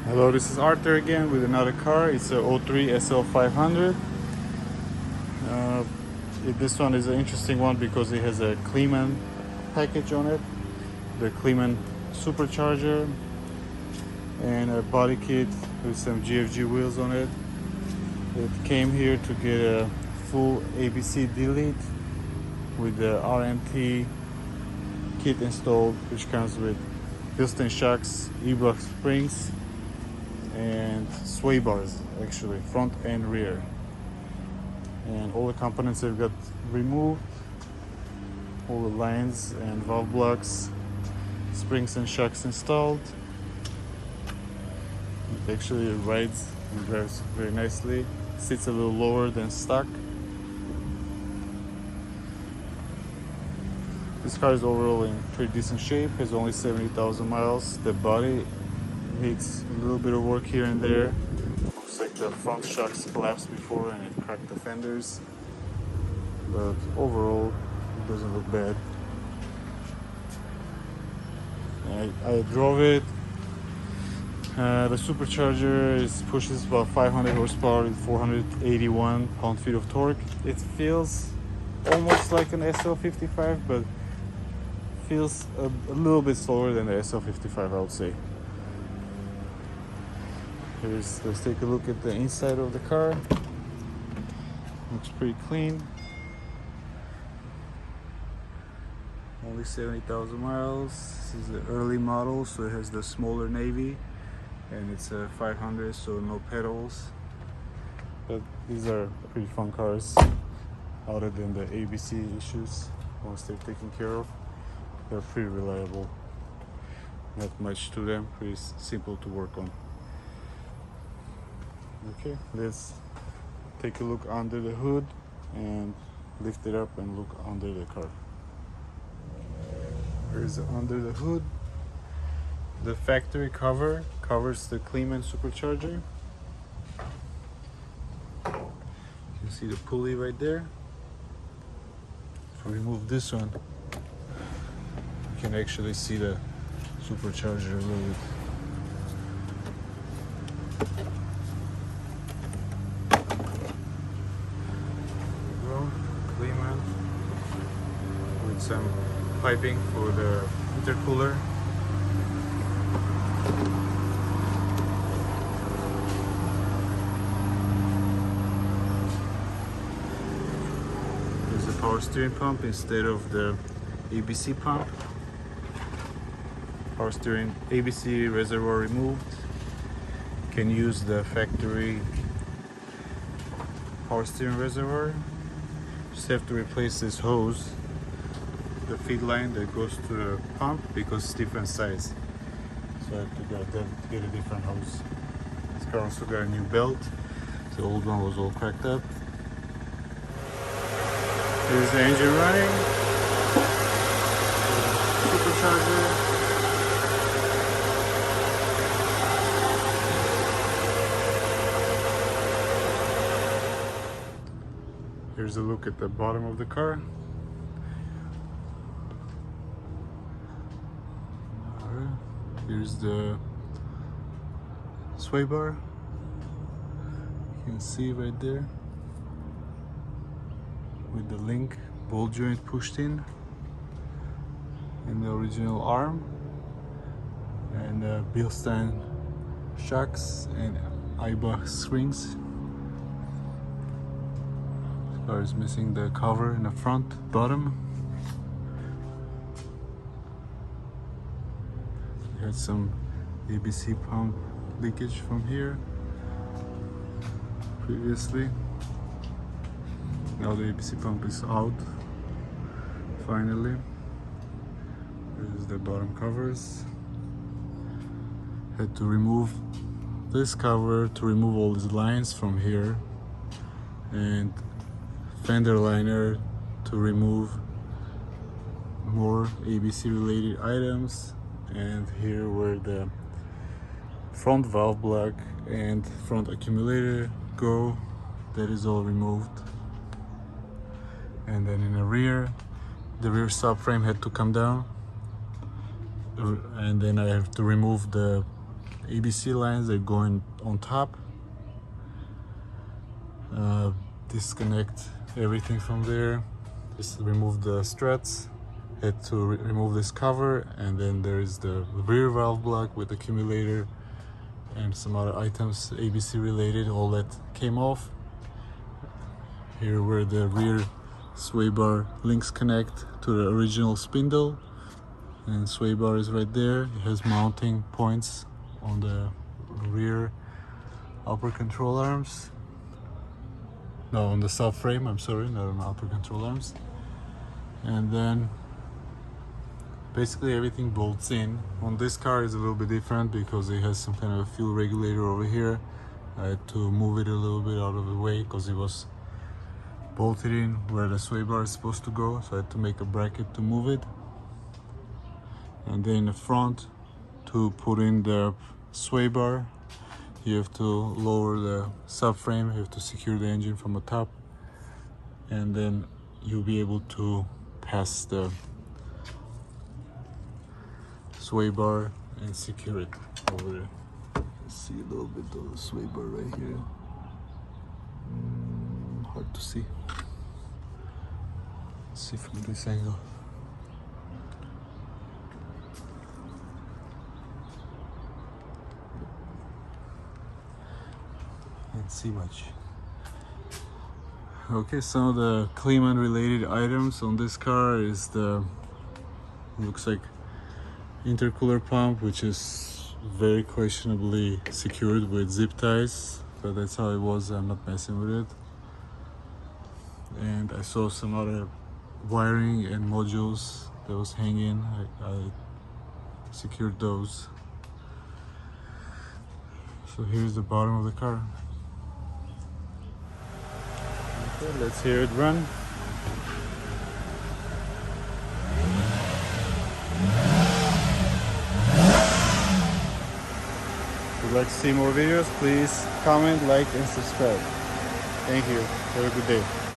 Hello, this is Arthur again with another car. It's a 03 SL500. This one is an interesting one because it has a Kleemann package on it, the Kleemann Supercharger, and a body kit with some GFG wheels on it. It came here to get a full ABC delete with the RMT kit installed, which comes with Bilstein shocks, Eibach springs, and sway bars, actually front and rear, and all the components have got removed, all the lines and valve blocks, springs and shocks installed. It actually rides and drives very nicely, sits a little lower than stock. This car is overall in pretty decent shape, has only 70,000 miles. The body needs a little bit of work here and there. Looks like the front shocks collapsed before and it cracked the fenders, but overall it doesn't look bad. I drove it. The Supercharger pushes about 500 horsepower with 481 pound-feet of torque. It feels almost like an SL55, but feels a little bit slower than the SL55, I would say. Let's take a look at the inside of the car. Looks pretty clean. Only 70,000 miles. This is the early model, so it has the smaller navy, and it's a 500, so no pedals. But these are pretty fun cars, other than the ABC issues. Once they're taken care of, they're pretty reliable. Not much to them, pretty simple to work on. Okay, let's take a look under the hood and lift it up and look under the car. Here's under the hood. The factory cover covers the Kleemann Supercharger. You can see the pulley right there. If we remove this one, you can actually see the Supercharger a little bit. Kleemann with some piping for the intercooler. There's a power steering pump instead of the ABC pump. Power steering ABC reservoir removed. You can use the factory power steering reservoir. Just have to replace this hose, the feed line that goes to the pump, because it's different size. So I have to get a different hose. This car also got a new belt. The old one was all cracked up. Here's the engine running. Supercharger. Here's a look at the bottom of the car. Here's the sway bar. You can see right there with the link ball joint pushed in, and the original arm, and Bilstein shocks and Eibach springs. This car is missing the cover in the front bottom. Had some ABC pump leakage from here previously. Now the ABC pump is out finally. There's the bottom covers. Had to remove this cover to remove all these lines from here, and fender liner to remove more ABC related items. And here where the front valve block and front accumulator go, that is all removed. And then in the rear subframe had to come down, and then I have to remove the ABC lines are going on top. Disconnect everything from there. Just remove the struts. Had to remove this cover, and then there is the rear valve block with accumulator and some other items ABC related. All that came off. Here where the rear sway bar links connect to the original spindle, and sway bar is right there. It has mounting points on the rear upper control arms. No, on the subframe, I'm sorry, not on upper control arms. And then basically everything bolts in. On this car is a little bit different because it has some kind of a fuel regulator over here. I had to move it a little bit out of the way because it was bolted in where the sway bar is supposed to go, so I had to make a bracket to move it. And then in the front, to put in the sway bar, you have to lower the subframe, you have to secure the engine from the top, and then you'll be able to pass the sway bar and secure it over there. See a little bit of the sway bar right here. Hard to see. Let's see from this angle. Can't see much. Okay, some of the Kleemann related items on this car is the, looks like, intercooler pump, which is very questionably secured with zip ties, but that's how it was. I'm not messing with it. And I saw some other wiring and modules that was hanging. I secured those. So here's the bottom of the car. Okay, let's hear it run. If you'd like to see more videos, please comment, like, and subscribe. Thank you. Have a good day.